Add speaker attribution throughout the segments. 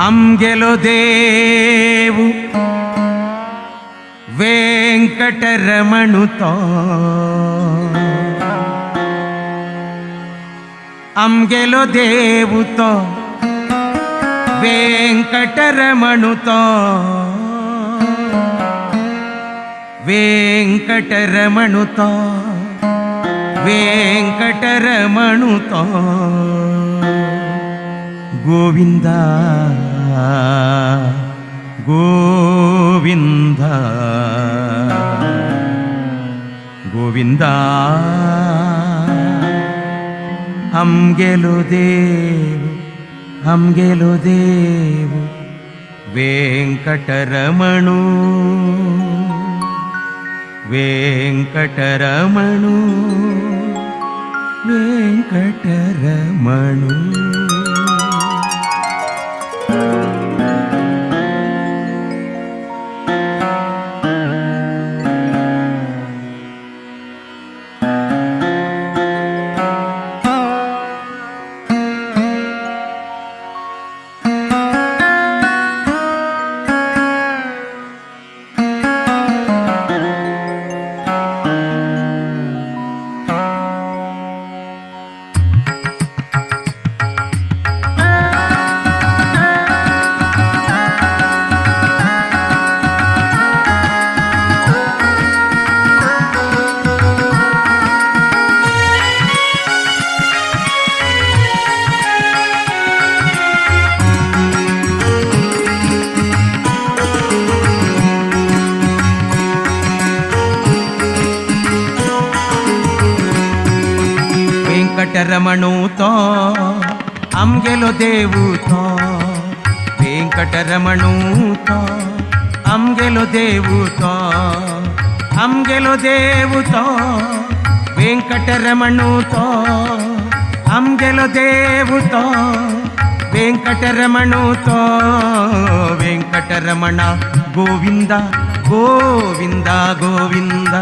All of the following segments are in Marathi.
Speaker 1: అంగెలొదేవు వెంకటరమణుతో అంగెలొదేవుతో వెంకటరమణుతో వెంకటరమణుతో వెంకటరమణుతో గోవింద గోవింద గోవింద అంగెలొదేవు వెంకటరమణు వెంకటరమణు వెంకటరమణు. వెంకటరమణుతో అంగెలొదేవుతో వెంకటరమణుతో అంగెలొదేవుతో అంగెలొదేవుతో వెంకటరమణుతో అంగెలొదేవుతో వెంకటరమణుతో వెంకటరమణ గోవింద గోవింద గోవింద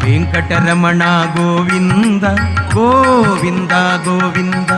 Speaker 1: వెంకటరమణ గోవింద గోవింద గోవింద.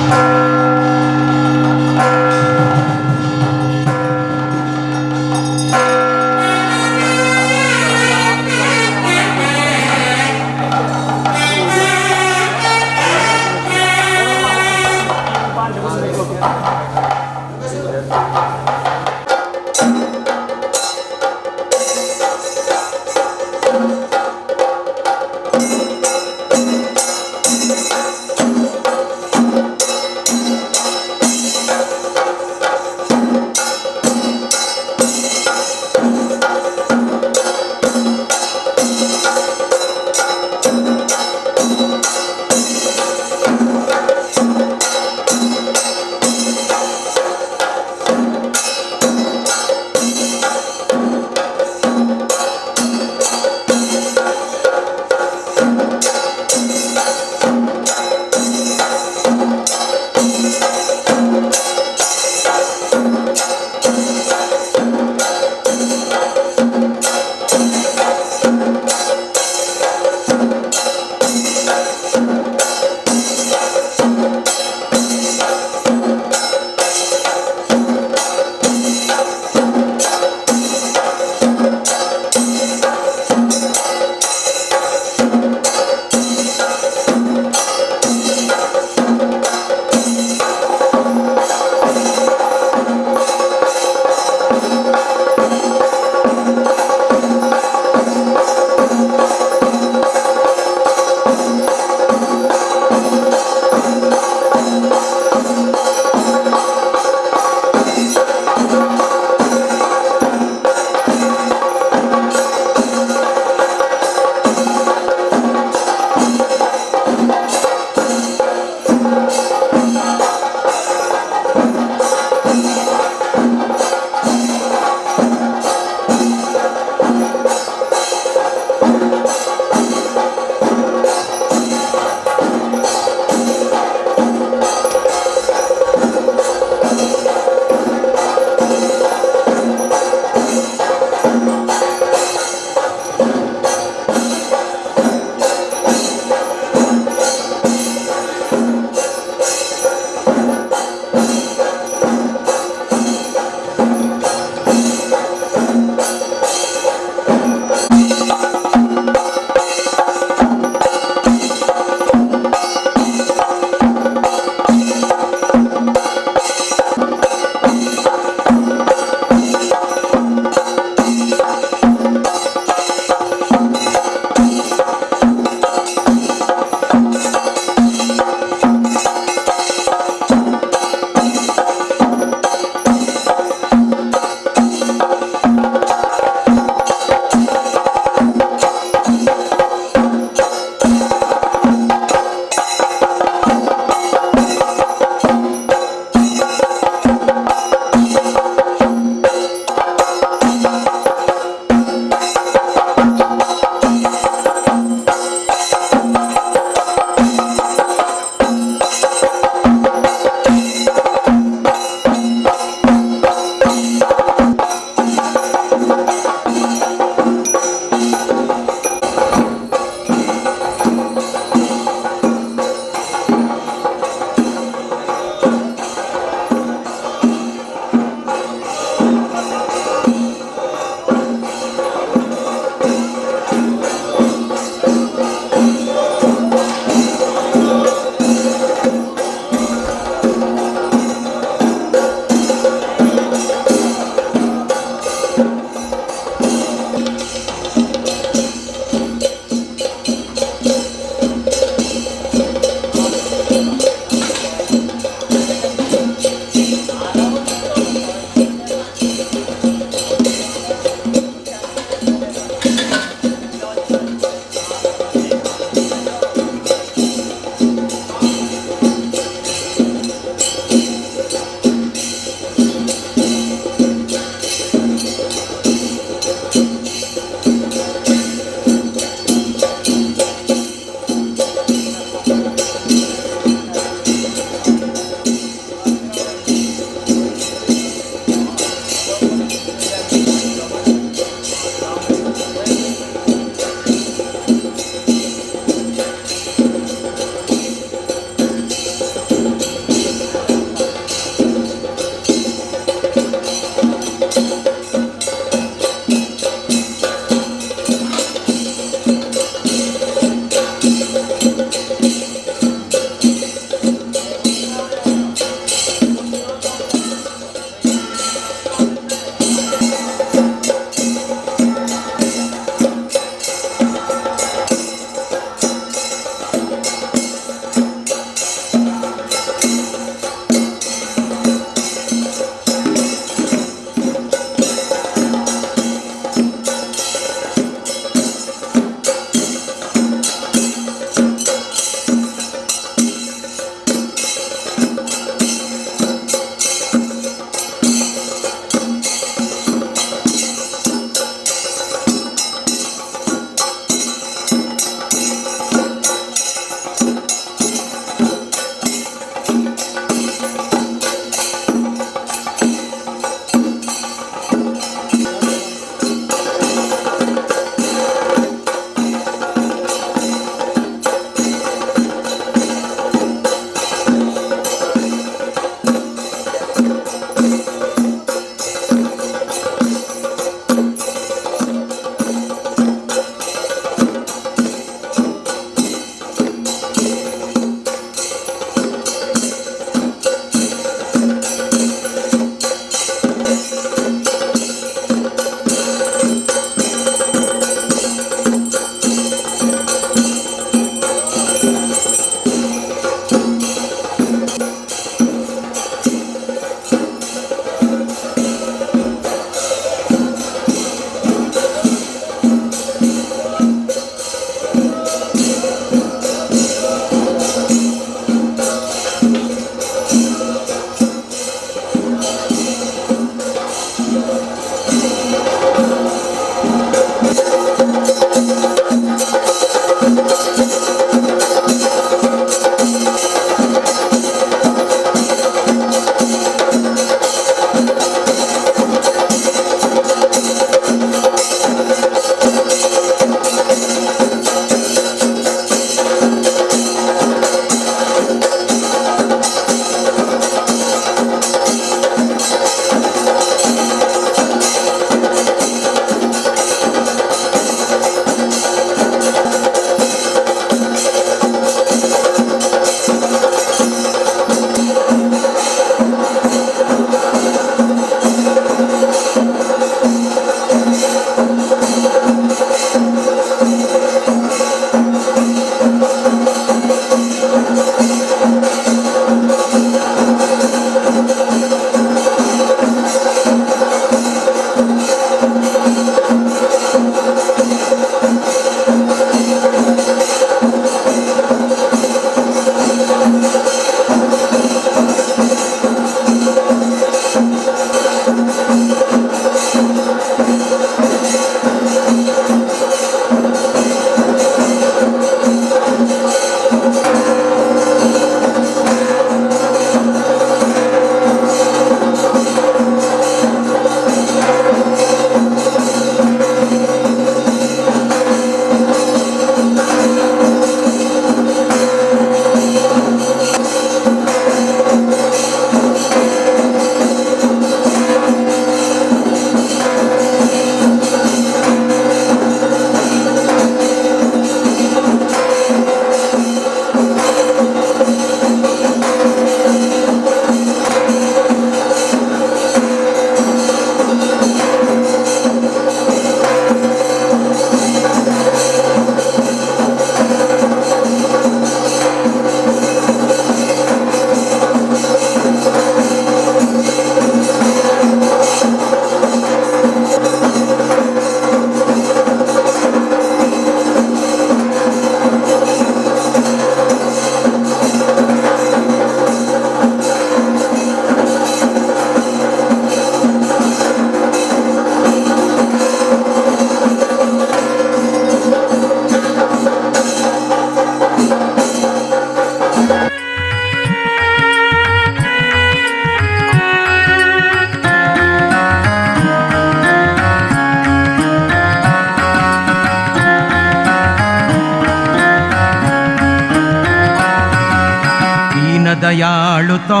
Speaker 1: ದೀನ ದಯಾಳುತೋ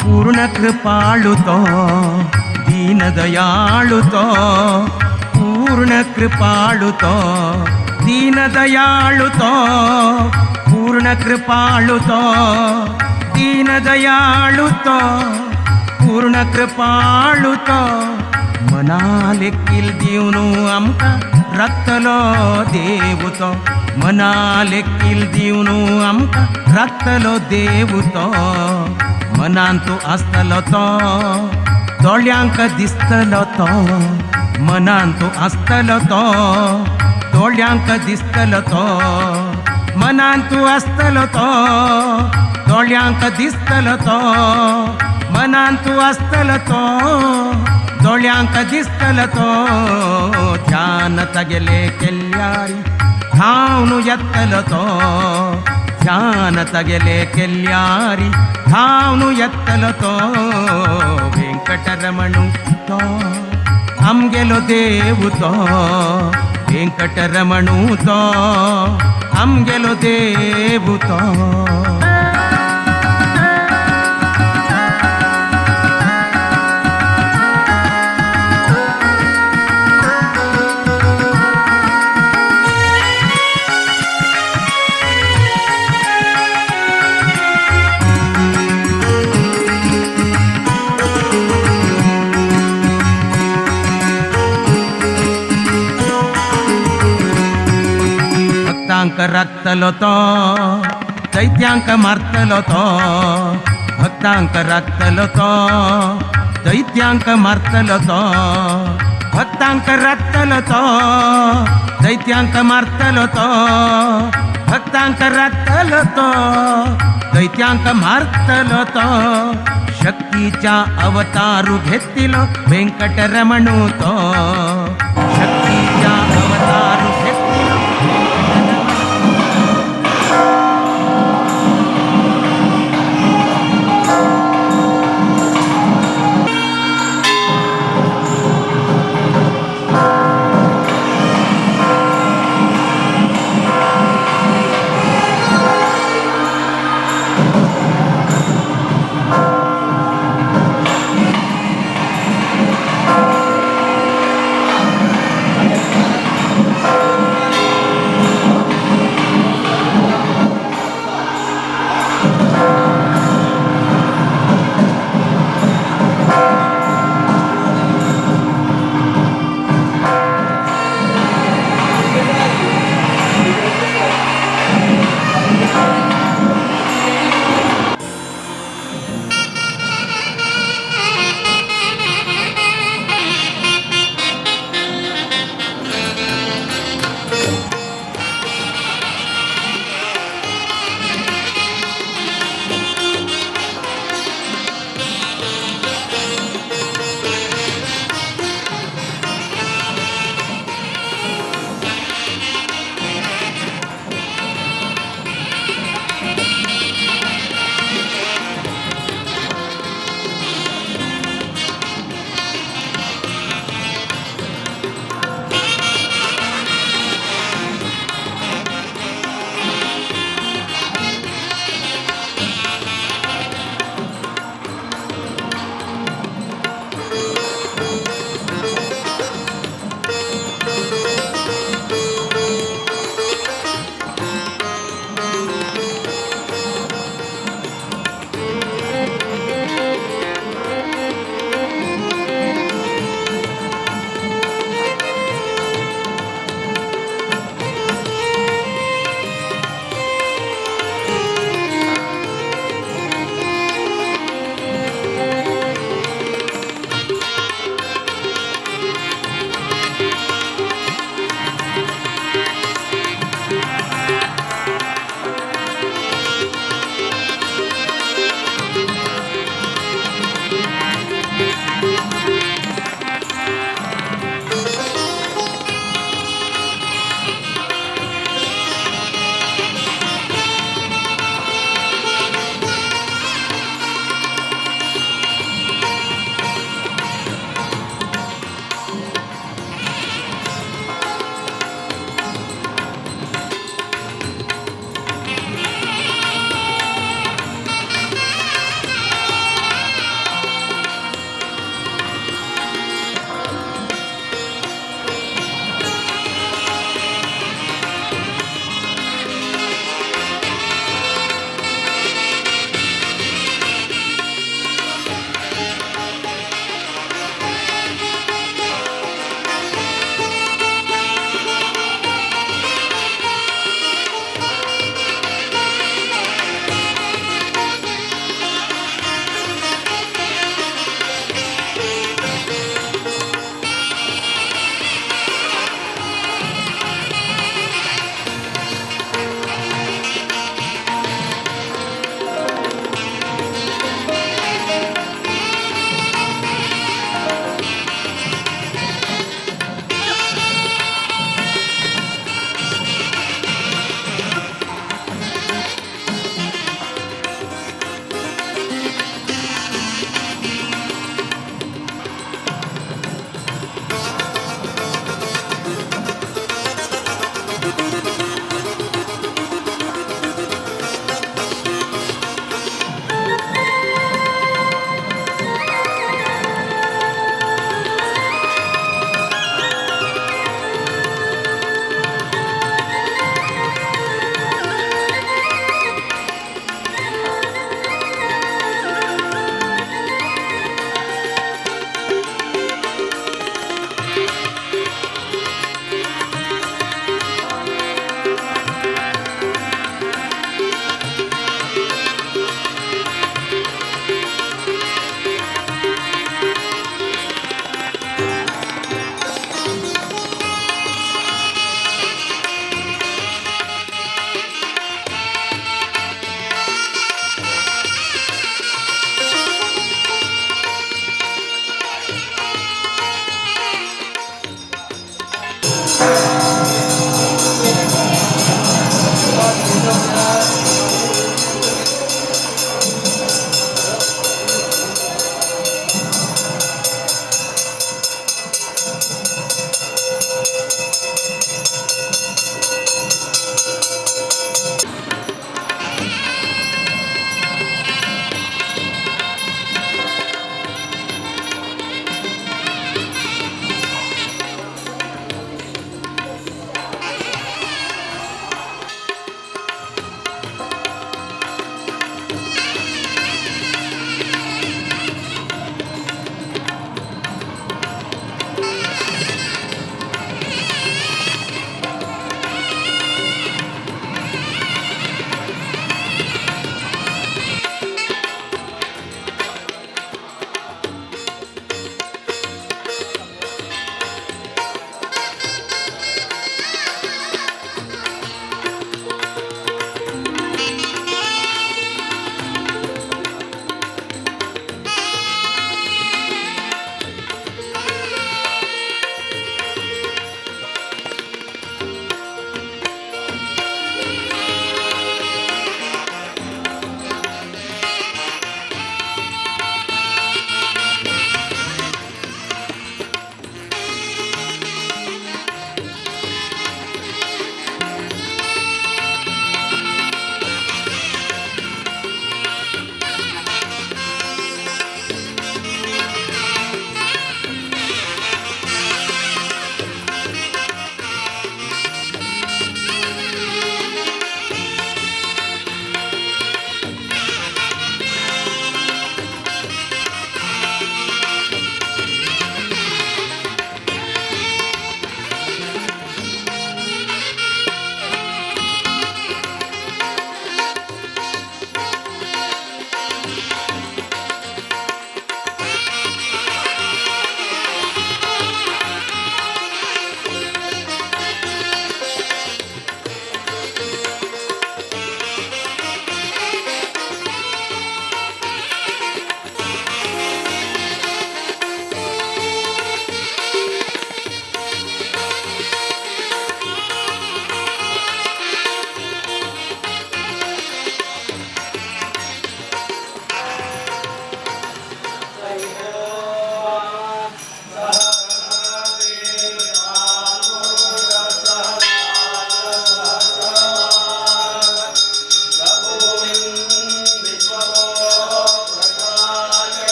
Speaker 1: ಪೂರ್ಣ ಕೃಪಾಳುತೋ ದೀನ ದಯಾಳುತೋ ಪೂರ್ಣ ಕೃಪಾಳುತೋ ದೀನ ದಯಾಳುತೋ ಪೂರ್ಣ ಕೃಪಾಳುತೋ ದೀನ ದಯಾಳುತೋ पूर्ण कृपाळुतो मनालेक्कील दिवनू आमकां रक्तलो देवुतो मनालेक्कील दिवनू आमकां रक्तलो देवुतो मनान तूं आसतलो तो दोळ्यांक दिसतलो तो मनान तूं आसतलो तो दोळ्यांक दिसतलो तो मनान तूं आसतलो तो दोळ्यांक दिसतलो तो मनान तूं आसतलो तो दोळ्यांक दिसतलो तो ध्यान तगेले केल्यारी धांवन येतलो तो ध्यान तगेले केल्यारी धांवन येतलो तो वेंकटरमणु तो आमगेलो देव तो वेंकटरमणु तो आमगेलो देव तो भक्तांक राखतलो तो दैत्यांक मारतलो तो भक्तांक राखतलो तो दैत्यांक मारतलो तो भक्तांक राखतलो तो दैत्यांक मारतलो तो भक्तांक राखतलो तो दैत्यांक मारतलो तो शक्तीच्या अवतारू घेतिलो वेंकटरमणु तो शक्तीच्या अवतारू घेतिलो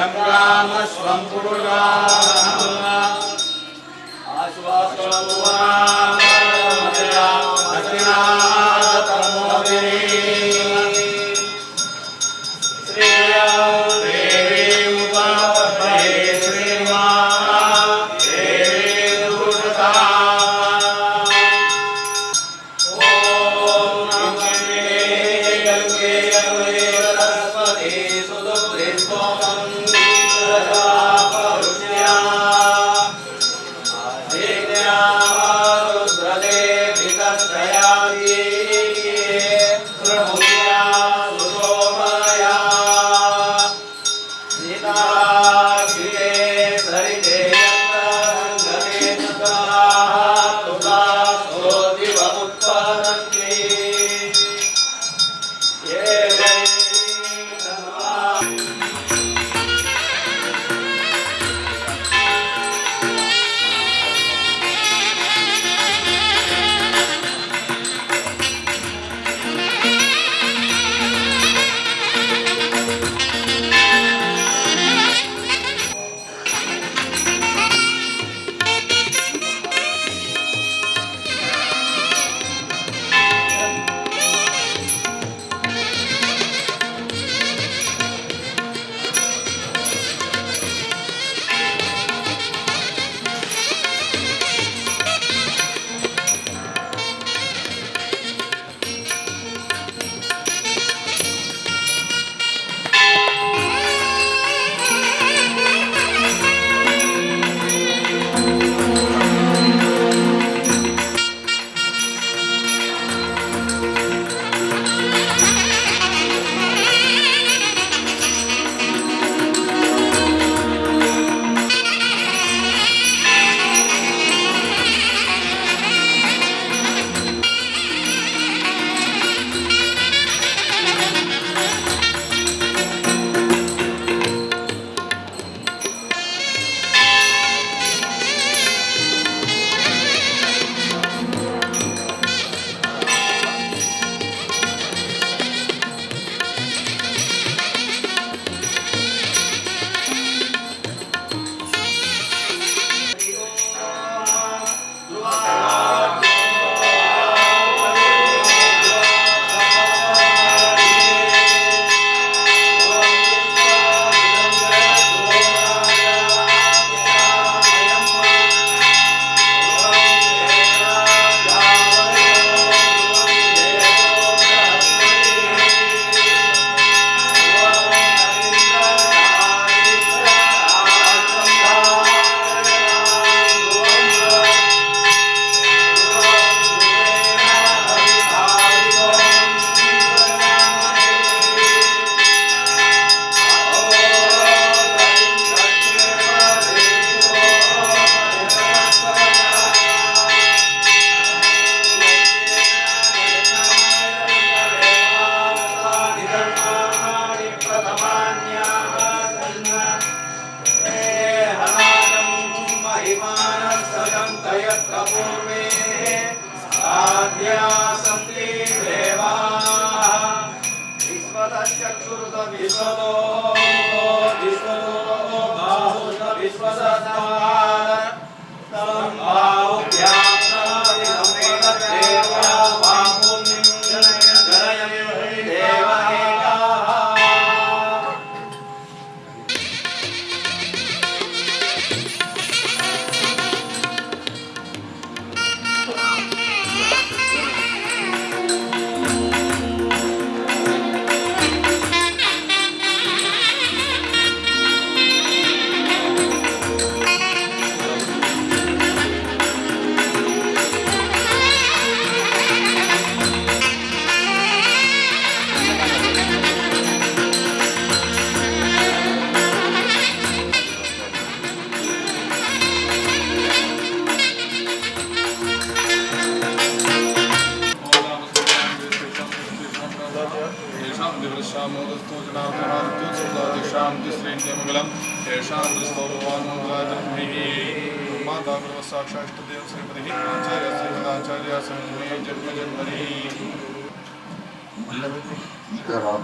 Speaker 2: रामस्वं पुरुषा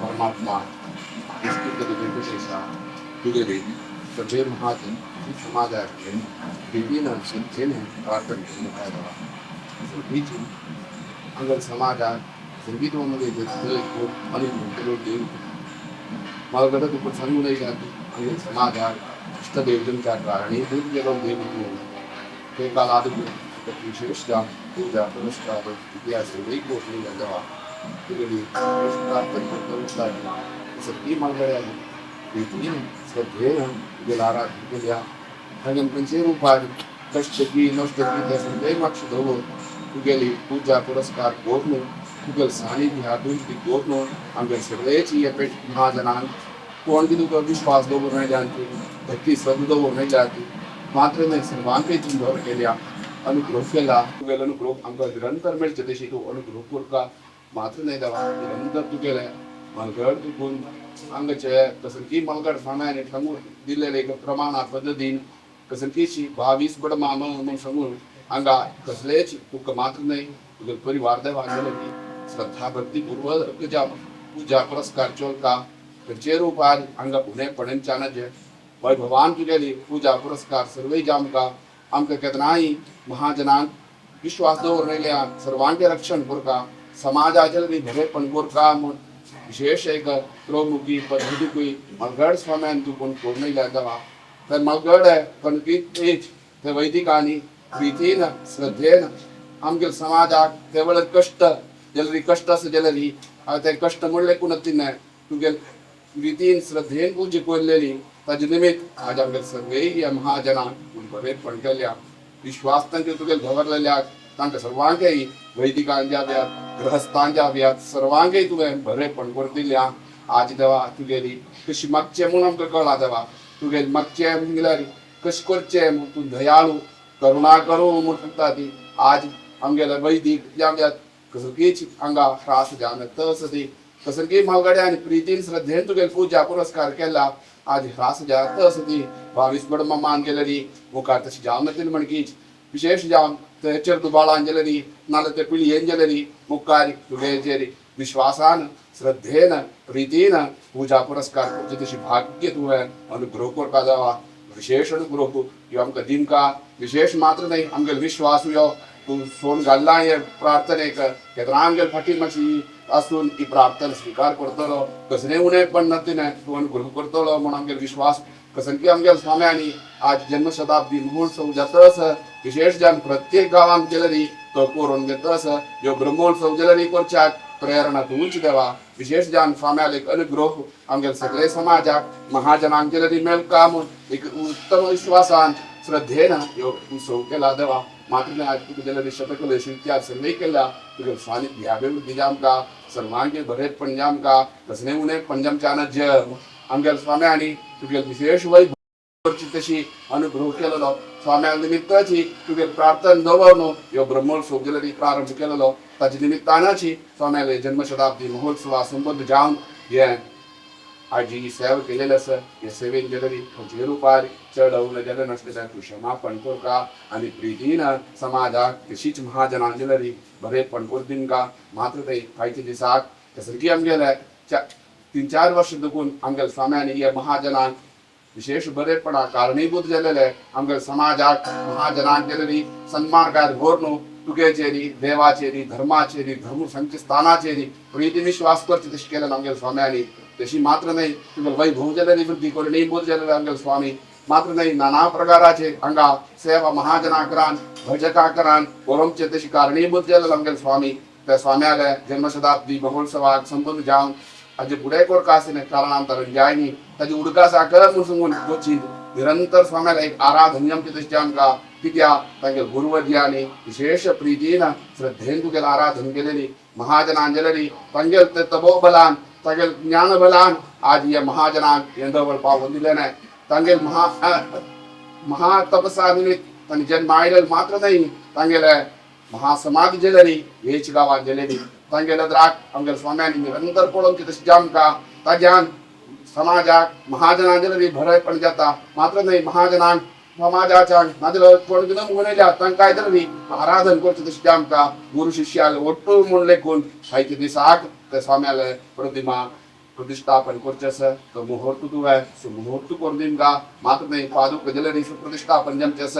Speaker 3: परमात्मा इसकी गति में विशेषा तुगेले सगळे महाजन समाजाचे विभिन्न संख्येने प्रार्थना हीच अंगल समाजात संगीतामध्ये अनेक देव मला तुला सांगू नाही जात अंगल समाजात इष्टदेवतांच्या कारणे दूर गेलो देव ते काल विशेषतः पूजा पुरस्कार इतिहास एक गोष्टी जावा तुगेली प्रार्थना सत्ती मागल्या श्रद्धेनं गेला गेल्या हांवें खंयचेय रूपार कश्ट की नश्ट की त्या सगळे मागचे दवर तुगेली पूजा पुरस्कार घेवन तुगेल सानिध्य हातून ती घेवन आमगे सगळेची एपेट महाजनान कोण की तुका विश्वास दवर नाही जानती भक्ती श्रद्धा दवर नाही जानती मात्र नाही सर्वांके चिंतन केल्या अनुग्रह केला तुगेल अनुग्रह आमकां निरंतर मेळचे तशी तूं अनुग्रह करता मात्र नाही देवा निरंतर तुगेले मलगड तुकून हांगाचे कसरकी मलगड फामाने सांगून दिलेले एक प्रमाणात पद्धतीन कसरकीची 22 बड मामा म्हणून सांगून हांगा कसलेच तुका मात्र नाही तुगे परिवार देवा गेले श्रद्धा भक्ती पूर्वक जा पूजा पुरस्कार चोलता खंयचे रूपार हांगा पुणेपणाच्यान जे वैभवान तुगेली पूजा पुरस्कार सर्वय जे आमकां केदनाय महाजनांक विश्वास दवरलेल्या सर्वांचे रक्षण करता समाजाचे बरेपण करता म्हूण विशेष एक प्रमुखी पद्धतीकूय मलगड स्वाम्यान तूं कोण कोरनयल्या देवा तर मलगड कणकीत ते वैदिकांनी प्रितीन श्रद्धेन आमगे समाजाक ते वेळेर कश्ट जाल्यार कश्ट आसा जाल्यार ते कश्ट म्हणले कुणतीन तुगे प्रितीन श्रद्धेन पूजा केल्लेली ताजे निमित्त आज आमगे सगळे महाजनांक बरेपण केल्या विश्वास तांचे तुगे दवरलेल्याक तांकां सर्वांकय वैदिकांच्या व्यात गृहस्थांच्या व्यात सर्वांकय तुवें बरेपण करून दिल्या आज देवा तुगेली कशी मागचें म्हूण आमकां कळ्ळां देवा तुगेलें मागचें म्हणल्यार कशें करचें म्हूण तूं दयाळू करुणा करूं म्हूण सांगता ती आज आमगेले वैदीक ज्या व्यात कसरकीच हांगा त्रास जावन तस ती कसरकी म्हालगड्या आनी प्रितीन श्रद्धेन तुगेली पूजा पुरस्कार केला आज ह्रास जा तस ती 22 बड मामान गेलेली मुखार तशी जावन येतली म्हणकीच विशेष जावन ते चेडूबाळान गेलेली नाल्यार ते पिळयेन गेलेली मुखार तुगेचेर विश्वासान श्रद्धेन प्रितीन पूजा पुरस्कार करचे तशी भाग्य तुवें अनुग्रह करपा जावा विशेष अनुग्रह ह्यो आमकां दिमका विशेष मात्र न्हय आमगेलो विश्वास ह्यो तूं सोन घाल्ला हे प्रार्थनेक केन्ना आमगेले फाटीर मातशी आसून ही प्रार्थना स्वीकार करतलो कसलेय उणेपण नातीन तूं अनुग्रह करतलो म्हूण आमगेलो विश्वास कसनकी आमगेल्या स्वाम्यांनी आज जन्मशताब्दी महोत्सव जातस विशेष जावन प्रत्येक गांवांत गेलेली तो करून घेतस ह्यो ब्रह्मोत्सव गेलेली करच्याक प्रेरणा तुमची देवा विशेष जावन स्वाम्याल एक अनुग्रह आमगेल्या सगळे समाजाक महाजनांक गेलेली मेळका म्हूण एक उत्तम विश्वासान श्रद्धेन ह्यो उत्सव केला देवा मात्र आज तुका गेलेली शतकलेशी इतिहास सर्वे केला तुगे सानिध्य अभिवृद्धी आमकां सर्वांगे बरेपण आमकां कसलेय उणेपण आमच्यान जग आमगेल्या स्वाम्यांनी तुगे विशेष वैभव करची तशी अनुग्रह केलेलो स्वाम्या निमित्ताची तुगे प्रार्थना दवरून ह्यो ब्रह्मोत्सव गेलेली प्रारंभ केलेलो ताचे निमित्तानाची स्वाम्याले जन्मशताब्दी महोत्सवा संबंध जावन हे आज जी सेवा केलेली आसा हे सेवेन गेलेली खंयचे रुपार चढवून गेले नासले तूं क्षमापण करता आनी प्रितीन समाजाक तशीच महाजनां गेलेली बरेपण कर दिमका मात्र ते कांयचे दिसाक कसरकी आमगेले 3-4 वर्ष दुखून आमगेल्या स्वाम्यांनी हे महाजनांक विशेष बरेपणा कारणीभूत जालेले आमगेल्या समाजाक महाजनांक गेलेली सन्मार्गार व्हरून तुगेचेरी देवाचेरी धर्माचेरी धर्म संस्थानाचेरी प्रिती विश्वास करचे तशें केलें आमगेल्या स्वाम्यांनी तशी मात्र न्हय तुगेले वैभव जालेली वृद्धी कारणीभूत जालेले आमगेले स्वामी मात्र न्हय नाना प्रकाराचे हांगा सेवा महाजनां करान भजकां करान करूंकचे तशी कारणीभूत जालेले आमगेले स्वामी त्या स्वाम्याले जन्मशताब्दी महोत्सवाक संबंध जावन हाजे फुडें करता आसले कारणांतरान जायनी ताजी उदका साकर म्हूण सांगून गोची निरंतर स्वाम्याला एक आराधन्य आमचे तशें आमकां कित्याक तांगे गुरुवर्यांनी विशेष प्रितीन श्रद्धेन तुगेलें आराधन केलेली महाजनां गेलेली तांगेल ते तपोबलान तांगेल ज्ञान बलान आज हे महाजनांक हें दवळ पावोवन दिलें नाय तांगेल महातपसा निमित्त तांणी जन्म आयलेले मात्र न्हय तांगेले महासमाधी गेलेली हेच गांवांत गेलेली तांगेले द्राक आमगेल्या स्वाम्यांनी निरंतर पळोवनची तशी आमकां ताज्यान समाजाक महाजनां गेलेली बरेपण जाता मात्र न्हय महाजनांक समाजाच्या नाजाल्यार कोण कितें म्हणयल्या तांकां आयदली आराधन करचें तशें आमकां गुरू शिश्याक ओट्टू म्हूण लेखून कांयचे दिसाक ते स्वाम्याले प्रतिमा प्रतिष्ठापन करचेस तो मुहूर्त तुवें मुहूर्त करून दिमका मात्र नाही पादुक जलरी प्रतिष्ठापन जमचेस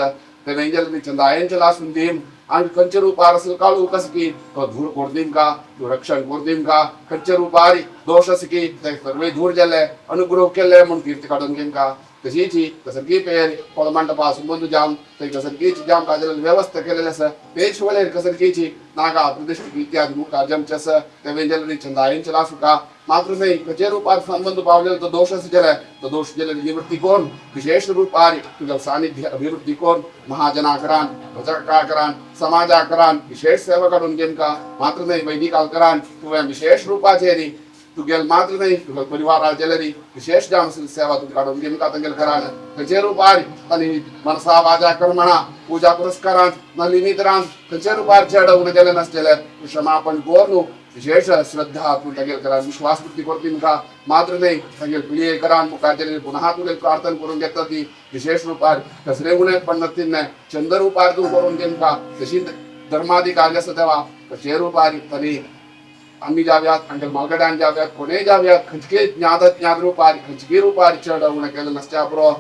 Speaker 3: ते वेंजलरी चंदायन चला सुंदीम आणि खंचे रूपार असेल काळू कस की तो धूळ कोर दिमका तो रक्षण कोर दिमका खंचे रूपारी दोष अस की ते सर्वे धूळ जले अनुग्रह केले म्हणून कीर्ती काढून घेमका तशीची कसरकी पेर कोळमांडपासून बंधू जाम ते कसरकीची जाम काजल व्यवस्था केलेले असं पेश वले कसरकीची नागा प्रतिष्ठित इत्यादी मुका जमचस ते वेंजलरी चंदायन चला सुका मात्र नाही कचे रूपात संबंध पावले तो दोष जल तो दोष जल निवृत्ती कोण विशेष रूपारी तुझ्या सानिध्य अभिवृद्धी कोण महाजनाकरान भजकाकरान समाजाकरान विशेष सेवा करून गेमका मात्र नाही वैदिकालकरान तुझ्या विशेष रूपाचे नी तुगेल मात्र नाही तुगेल परिवार जलरी विशेष जाम सेवा तू काढून गेमका तंगेल करान कचे रूपारी आणि मनसा वाजा कर्मणा पूजा पुरस्कारांत नलिनीतरांत कचे रूपार चढवून जल नसलेले क्षमापण गोरनु विशेष श्रद्धा तू तगेल करा विश्वास वृत्ती करतील का मात्र नाही तगेल प्रिय करा मुखार जलेली पुन्हा तुले प्रार्थना करून घेतात ती विशेष रूपार कसरे गुणे पण नसतील नाही चंद्र रूपार तू करून देईन का तशी धर्माधिकारी असं तेव्हा कसे रूपारी तरी आम्ही जाव्यात अंगल मालगड्यान जाव्यात कोणे जाव्यात खंचके ज्ञात रूपारी खंचके रूपारी चढवून केलं नसत्या बरो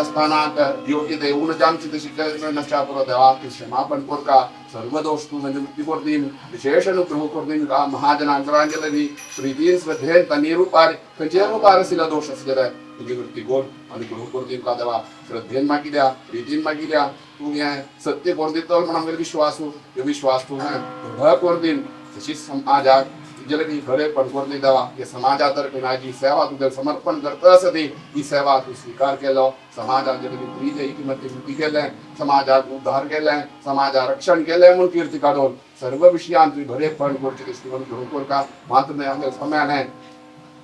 Speaker 3: स्थानाक योग्य देऊन जामची तशी नसत्या बरो देवा की क्षमापण कोर का सर्व दोष तू म्हणजे मुक्ती करतील विशेष अनुग्रह करतील का महाजनांतरांजली प्रीतीन श्रद्धेन तनी रूपारी खंचे रूपार असेल दोष असेल तुझी वृत्ती कोर अनुग्रह करतील का देवा श्रद्धेन मागी द्या प्रीतीन मागी द्या तू हे सत्य कोर देतो म्हणून विश्वास तू दृढ करतील तशी समाजात जलदी घरे पण कोरली देवा या समाजातर्फे माझी सेवा तुझे समर्पण करत असते ही सेवा तू स्वीकार केलं समाजात जलदी प्रीत इतिमध्ये वृत्ती केलंय समाजात उद्धार केलाय समाजा रक्षण केलंय म्हणून कीर्ती काढून सर्व विषयांत तुझी घरे पण कोरची दृष्टी म्हणून घेऊन का मात्र नाही आमच्या समय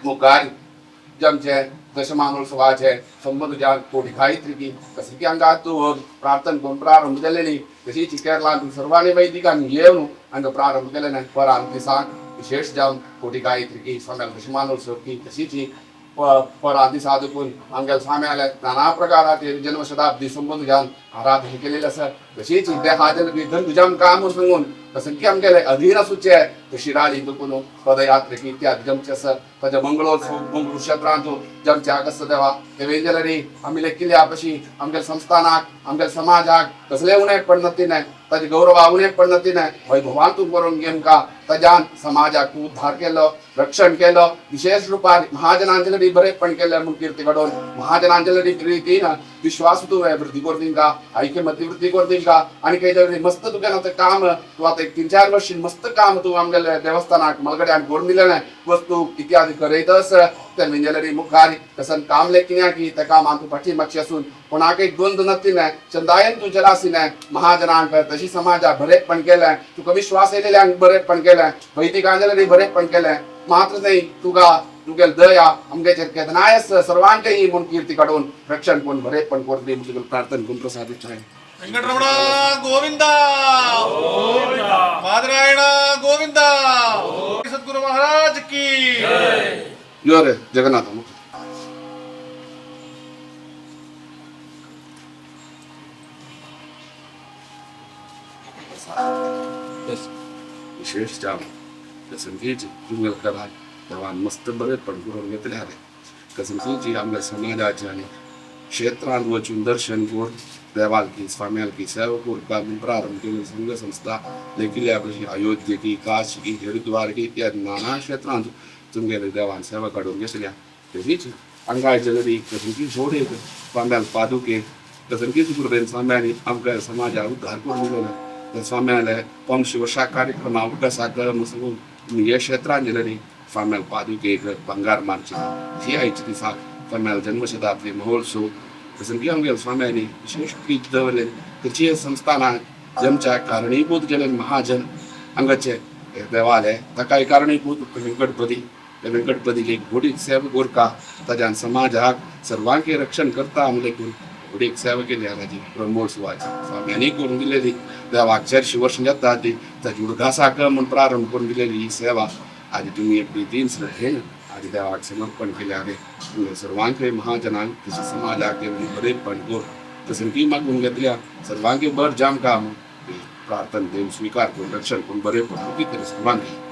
Speaker 3: मुखारी जमचे दशमानोत्सवाचे संबंध ज्या कोटी गायत्री की कशी की अंगात तू प्रार्थना करून प्रारंभ केलेली तशी केरळा सर्वांनी वैदिकांनी येऊन आणि प्रारंभ केले नाही परांती सांग विशेष जाऊन कोटी गायत्री की स्वाम्याला दशमानोत्सव की तशीची परांती साधकून अंगेल स्वाम्याला नाना प्रकाराचे जन्मशताब्दी संबंध जाऊन आराधना केलेलं असं तशीच त्या हाजर विधन तुझ्या काम सांगून कसं की आमच्या अधीन सुचे तशी राळी दुखून पदयात्रे की इत्यादी जमचे असं त्याच्या मंगळोत्सव मंगळ क्षेत्रांतू जमच्या कसं देवा ते वेंजलरी आम्ही लेखिले आपशी आमच्या संस्थानाक आमच्या समाजाक कसले उणे पण नती नाही त्याची गौरव उणे पण नती नाही वैभवान तू करून गेम का त्याच्यान समाजाक उद्धार केलं रक्षण केलं विशेष रूपात महाजनांजली बरे पण केलं म्हणून कीर्ती घडवून महाजनांजली प्रीतीन विश्वास तू वृद्धी करतील का ऐक्यमती वृद्धी करतील का आणि काही मस्त तू केलं काम तू आता 3-4 वर्ष मस्त काम तू आमच्या देवस्थानाक मलगड्यान करून दिलं नाही वस्तू इत्यादी करतस त्या मेंजलरी मुखारी कसं काम लेखिन्या की त्या काम तू पाठीमागची असून कोणा काही द्वंद नसती नाही चंदायन तू जलासी नाही महाजनांक तशी समाजा बरेच पण केलाय तुका विश्वास येलेल्या बरेच पण केलाय वैदिकांजली बरेच पण केलाय मात्र नाही तुगा तुगेल दया आमच्या केदनायस सर्वांकही म्हणून कीर्ती काढून रक्षण कोण बरेच पण कोरली तुगेल प्रार्थना कोण प्रसादित आहे
Speaker 2: వెంకటరమణ గోవింద మాదరాయణ గోవింద సద్గురు మహారాజ్ की
Speaker 3: यो रे जगन्नाथ विशेष जाम कसंकीची जुंगल करा तेव्हा मस्त बरेच पण करून घेतले आहे कसंकीची आमच्या समाजाचे आणि क्षेत्रांत वचून दर्शन करून देवाल की स्वाम्याल की सेवा करून प्रारंभ केली संघ संस्था देखील आपली अयोध्ये की काशी की हरिद्वार की इत्यादी नाना क्षेत्रांत तुमगेले देवान सेवा काढून घेतल्या तशीच अंगायच्या जरी कसंकी जोडे स्वाम्याल पादुके कसंकीच गुरुदेव स्वाम्याने आमच्या समाजा उद्धार करून दिलेला स्वाम्याला पंचवर्षा कार्यक्रम अवकाशाकर म्हणून या क्षेत्रांजली स्वाम्याल पादुके बंगार मार्ची ही आईची दिसा स्वाम्याल जन्मशताब्दी महोत्सव कसंकी आमच्या स्वाम्याने विशेष प्रीत दवरले त्याची संस्थाना जमच्या कारणीभूत केले महाजन अंगाचे देवालय तकाय कारणीभूत व्यंकटपदी त्या व्यंकटपदी एक घोडी सेवा गोरका ताज्यान समाजाक सर्वांचे रक्षण करता आमले घोडी सेवा केली आजी ब्रह्मोत्सवाची स्वाम्याने करून दिलेली देवाक 400 वर्ष जातात ती त्याची उद्घासाक म्हणून प्रारंभ करून दिलेली ही सेवा आज तुम्ही प्रीतीन श्रद्धेन आज देवाक समर्पण केले आहे सर्वांकडे महाजनांक तशी समाजाक बरे पण गोर तसं की मागून घेतल्या सर्वांगे बर जाम काम प्रार्थना देव स्वीकार करून रक्षण करून बरे पण तरी सर्वांगे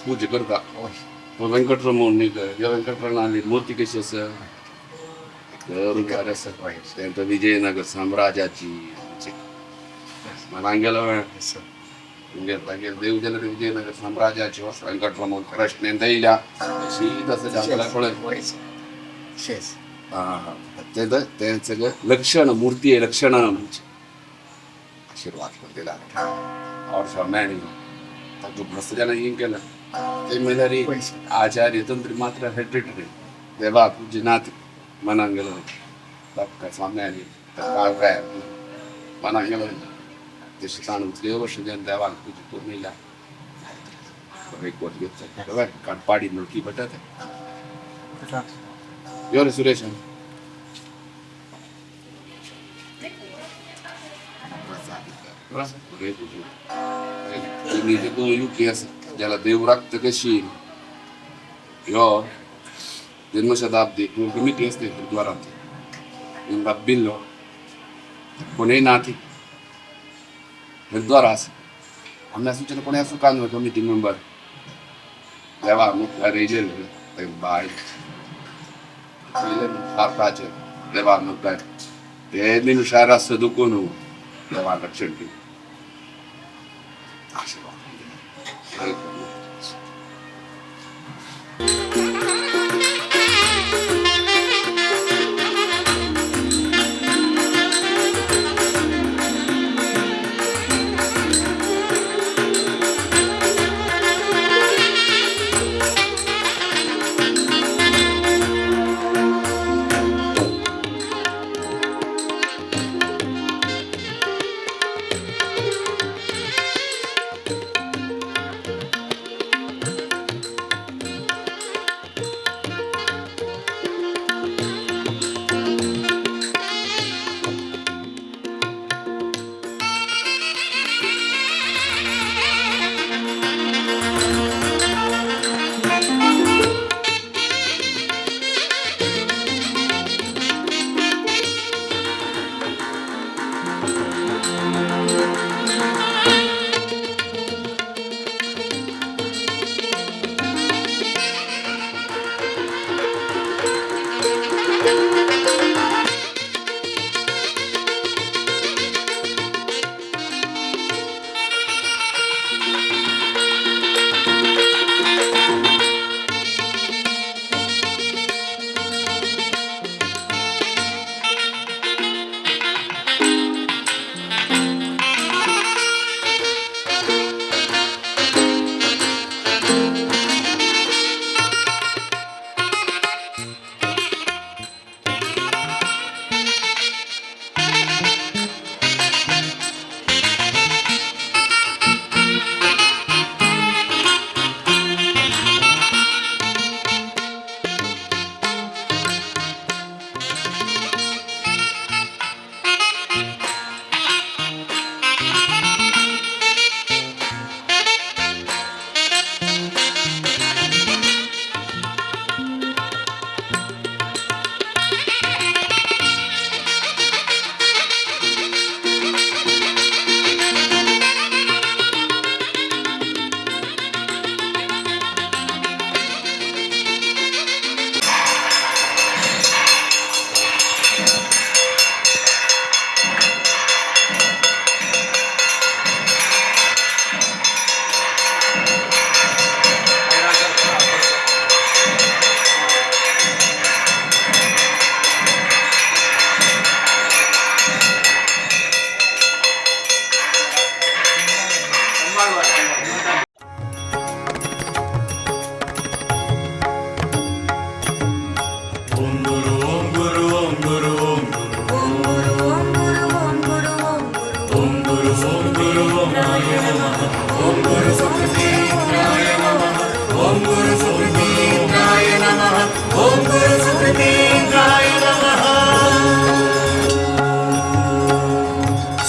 Speaker 3: पूजा करता व्यंकटरमण या व्यंकटरमणाली मूर्ती कशी असं त्यांचं विजयनगर साम्राज्याची मनांगेला देव जन विजयनगर साम्राज्याची व्यंकटरमण कृष्ण दैल्या तसं आपल्याला त्यांचं लक्षण मूर्ती आहे लक्षण आशीर्वाद दिला और शाम्याने जो भ्रष्टाचार येऊन केलं ते मिळणारी आचार्य तंत्री मात्र हेरिटेटरी देवा तुझे नाथ मना गेलं काय स्वाम्याने काळ काय मना गेलं ते शितान उचले वर्ष जन देवा तुझी पूर्णिला एक वर्ष घेतलं काटपाडी मुलकी बटत योर सुरेश ज्याला देवराक्त कशी यो जन्मशताब्दी कमिटी असते गुरुद्वारात रब्बिल्लो कोणी नाथी गुरुद्वारा आम्ही सूचना कोणी असू काम कमिटी मेंबर देवा मुख्य रेजल बाय भारताचे देवा मुख्य ते निमिषारा सदुकोन देवा लक्षण केलं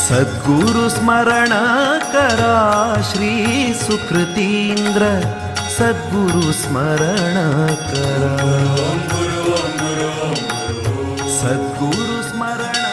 Speaker 4: सद्गुरु स्मरण करा श्री सुकृतींद्र सद्गुरु स्मरण करा सद्गुरु स्मरण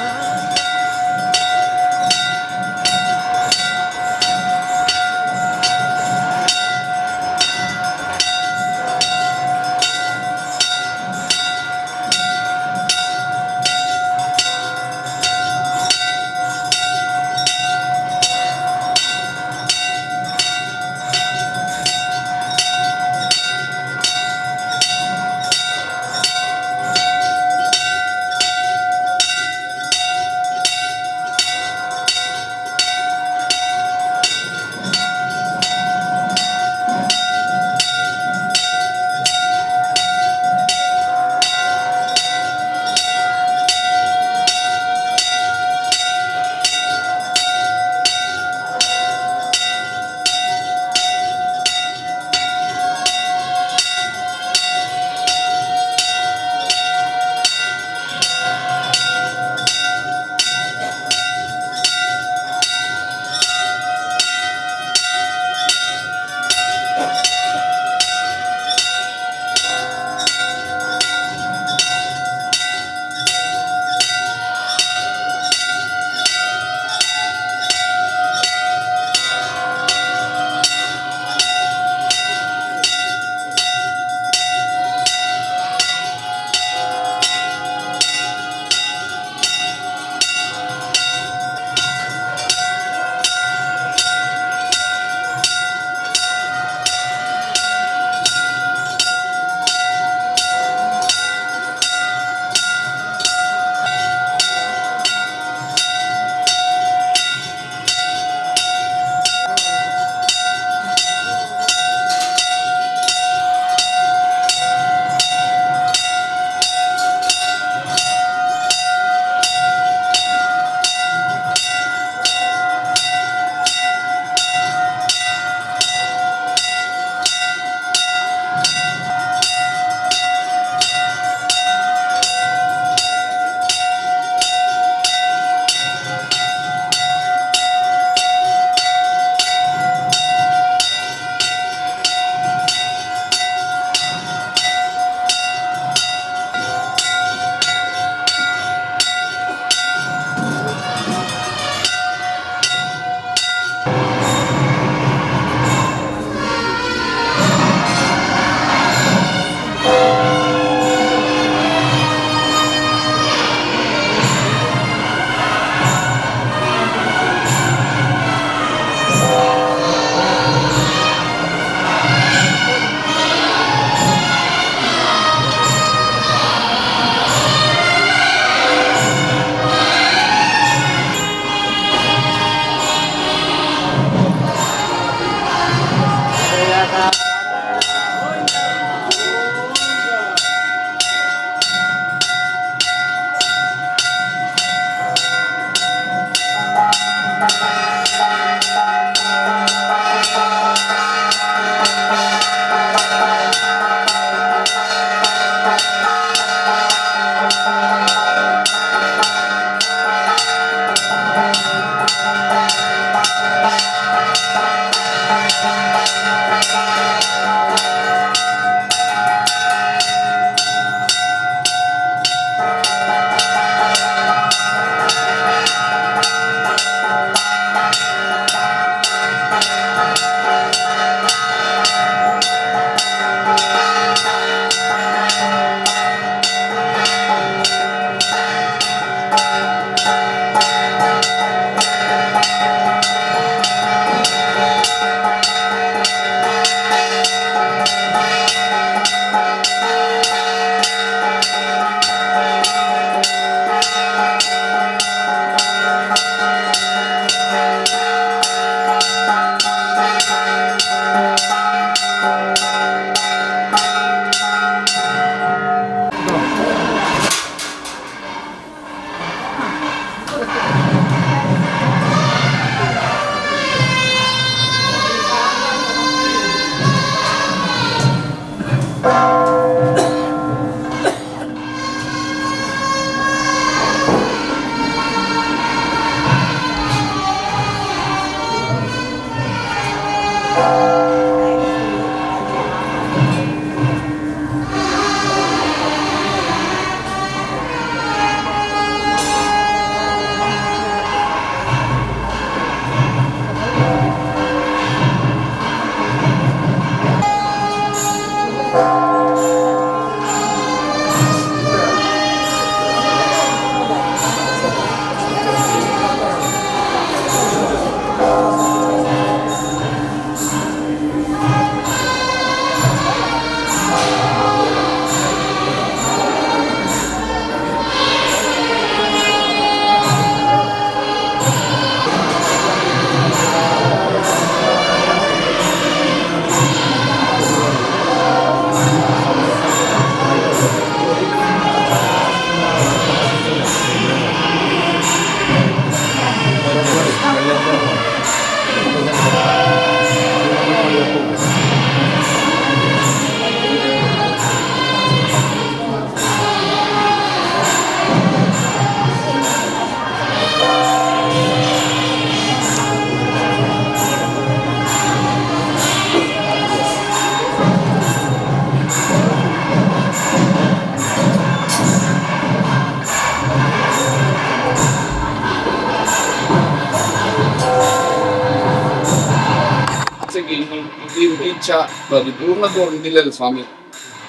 Speaker 3: की ती इच्छा परिपूर्ण करून दिलेलं स्वामी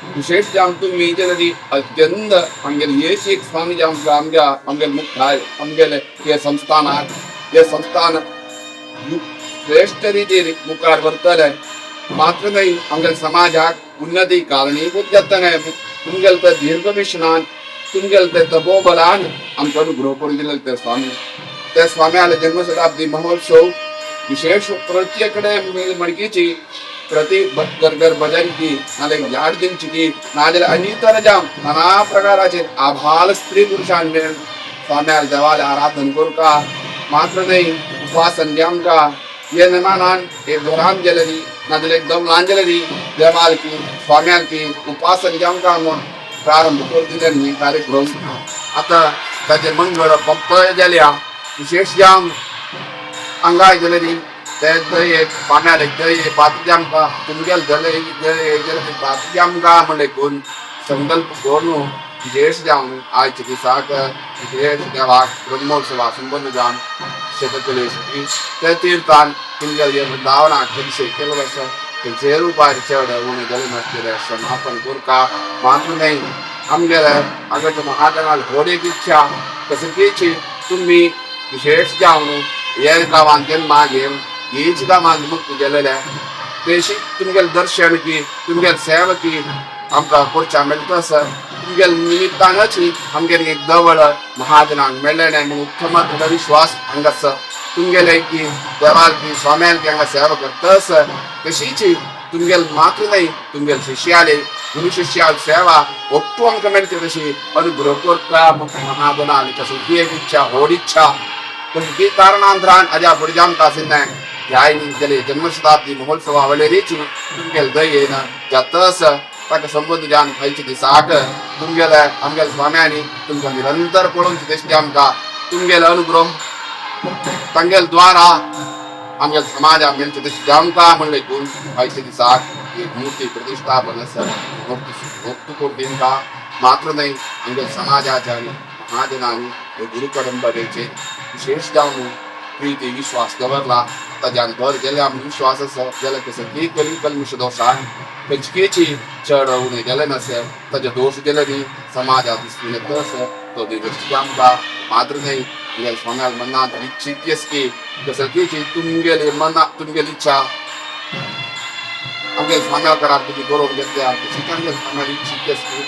Speaker 3: विशेष जे तुम्ही जरी अत्यंत आमगेले एक स्वामी जे आमगेले मुख्य आहे आमगेले हे संस्थान आहे हे संस्थान श्रेष्ठ रीतीने मुखार वरतले मात्र नाही आमगेले समाजाक उन्नती कारणीभूत जातने तुमगेले ते दीर्घविष्णान तुमगेले ते तपोबलान आमकां अनुग्रह करून दिलेले ते स्वामी आले जन्मशताब्दी महोत्सव विशेष प्रत्येकडे मडकीची प्रति घर भजनची नाले याड दिनची नाजल अनितर जाम नाना प्रकाराचे आभाल स्त्री पुरुषां मिळून स्वाम्याला देवाला आराधन करू का मात्र नाही उपासन का ये नमानान एक दोराम जलरी नाजल एकदम लांजलरी देवाल की स्वाम्याल की उपासन का म्हणून प्रारंभ करून दिले कार्यक्रम आता त्याचे मंगळ पंप झाल्या विशेष जाम अंगाय जलरी एक पाण्याला पातजाम का तुमगेल जले पातजाम का म्हणले कोण संकल्प करून विशेष जाऊन आज दिसाक विशेष देवाक ब्रह्मोत्सवा संबंध जाऊन शेततले ते तीर्थान तुमगेल वृंदावनाक अभिषेक केलं असं ते रूपार चढ उणे जले नसलेले समापन करूका मात्र नाही आमगेले अगत महाजनाला होण्याची इच्छा कसं केची तुम्ही विशेष जाऊन ये गावांतून मागे हीच गावांत मुक्त गेलेल्या तेशी तुमगेल दर्शन की तुमगेल सेवा की आमकां करच्या मेळटा सर तुमगेल निमित्तानच आमगेर एक दवळ महाजनांक मेळ्ळें म्हणून उत्तम दृढ विश्वास हांगा आसा तुमगेले की देवाल की स्वाम्याल की हांगा सेवा करता सर तशीच तुमगेल मात्र नाही तुमगेल शिष्याले गुरु शिष्याल सेवा ಒಟ್ಟು आमकां मेळटा तशी अनुग्रह करता महाजनांक तसो ती एक इच्छा होड इच्छा की कारणांतरान अजा बुडजाम तासिन ह्यायनी जले जन्मशताब्दी महोत्सवा वलेरीची तुमगेल दयेन जातस ताका संबंध जान खयचे दिसाक तुमगेले आमगेल स्वाम्यांनी तुमकां निरंतर पळोवन दिसता आमकां तुमगेल अनुग्रह तांगेल द्वारा आमगेल समाजा मेळचे दिसता आमकां म्हणले कोण खयचे दिसाक एक मूर्ती प्रतिष्ठापन आसा मुक्त कोण का मात्र नाही आमगेल समाजाच्या महाजनांनी गुरु परंपरेचे विशेष जाऊन प्रीती विश्वास दवरला ताज्यान भर गेले आमी विश्वास आसा जाल्यार कसं की कली कल्मिश दोषान पंचकेची चढ उणे गेले नसे ताजे दोष गेले न्ही समाजात दिसून येता आसा तो दिवस आमकां मात्र नाही तुमगेल स्वाम्याल मनांत इच्छित की कसं की तुमगेली मना तुमगेली इच्छा आमगेल स्वाम्याल करार तुमी करून घेतल्या तशी आमगेल स्वाम्याल इच्छित की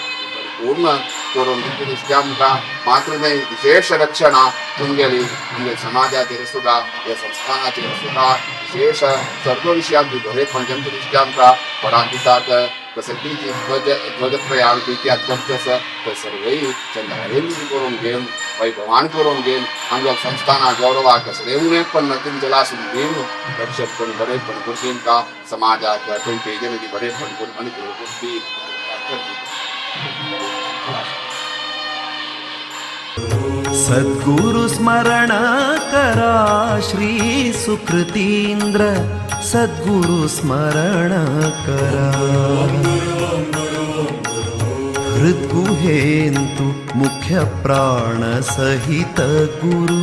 Speaker 3: पूर्ण करून दिसते आमकां मात्र नाही विशेष रक्षणा तुमगेली तुमगे समाजाचेर सुद्दां ह्या संस्थानाचेर सुद्दां विशेष सर्व विशयांची बरेपण जेमचे दिसते आमकां पडान दिसाक प्रसक्तीची ध्वजत्रयान इतिहास करचे आसा ते सर्वय चंद्रारेंद्र करून घेवन वैभवान करून घेवन आमच्या संस्थाना गौरवाक कसले उणे पण तुमचे लासून घेवन रक्षक करून बरेपण करचें का समाजाक तुमचे जनती बरेपण करून अनुग्रह करची
Speaker 4: सद्गुरु स्मरण करा श्री सुकृतींद्र सद्गुरु स्मरण करा हृद्गुहेन्तु मुख्य प्राण सहित गुरु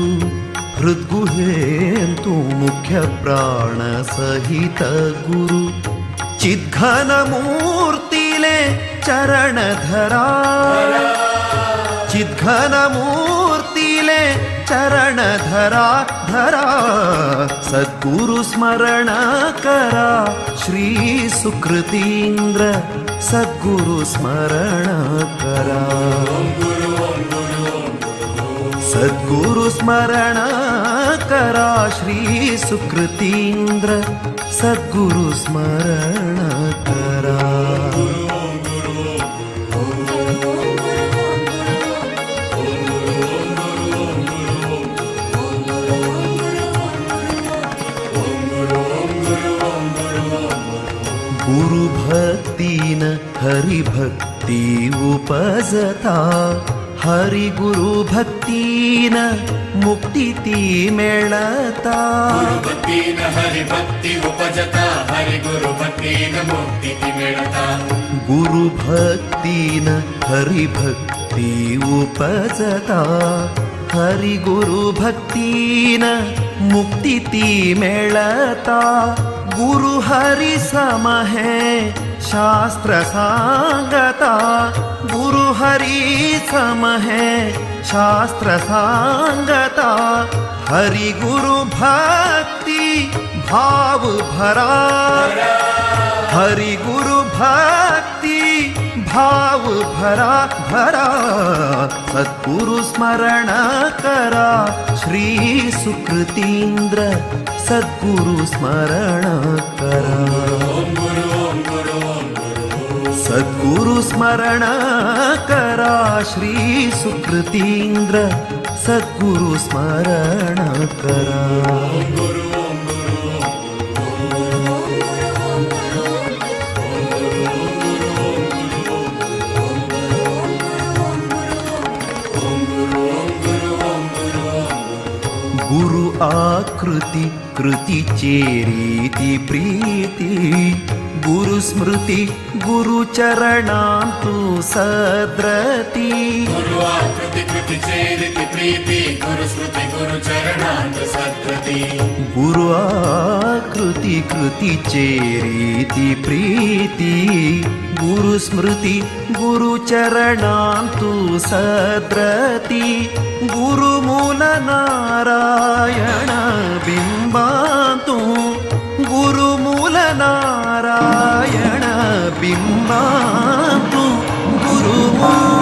Speaker 4: हृद्गुहेन्तु मुख्य प्राण सहित गुरु चिद्घन मूर्तिले चरण धरा चिद्घन मूर्तिले चरण धरा धरा सद्गुरु स्मरण करा श्री सुकृतींद्र सद्गुरु स्मरण करा सद्गुरु स्मरण करा श्री सुकृतींद्र सद्गुरु स्मरण करा गुरु भक्तीन हरि भक्ती उपजता हरि गुरु भक्तीन मुक्ती ती मिळता
Speaker 5: भक्तीन हरि भक्ती उपजता हरि गुरु भक्तीन मुक्ती ती मिळता
Speaker 4: गुरु भक्तीन हरि भक्ती उपजता हरि गुरु भक्तीन मुक्ती ती मिळता गुरु हरि सम है शास्त्र सांगता, गुरु हरि सम है शास्त्र सांगता, हरि गुरु भक्ति भाव भरा, हरि गुरु भक्ति भाव भरा भरा, सद्गुरु स्मरण करा श्री सुकृतींद्र, सद्गुरु स्मरण करा, सद्गुरु स्मरण करा श्री सुकृतींद्र, सद्गुरु स्मरण करा. गुरु आकृति कृति चेरीति प्रीति, गुरु स्मृति गुरु चरणांतु सद्रति,
Speaker 5: गुरु आकृति कृति चेरिति प्रीति, गुरु स्मृति गुरु चरणांतु सद्रति,
Speaker 4: गुरु आकृति कृति चेरीति प्रीति, गुरु स्मृति गुरु चरणांतु सद्रति, गुरु मूल नारायण बिंबातु, गुरु मूल नारायण बिंबातु, गुरु मूल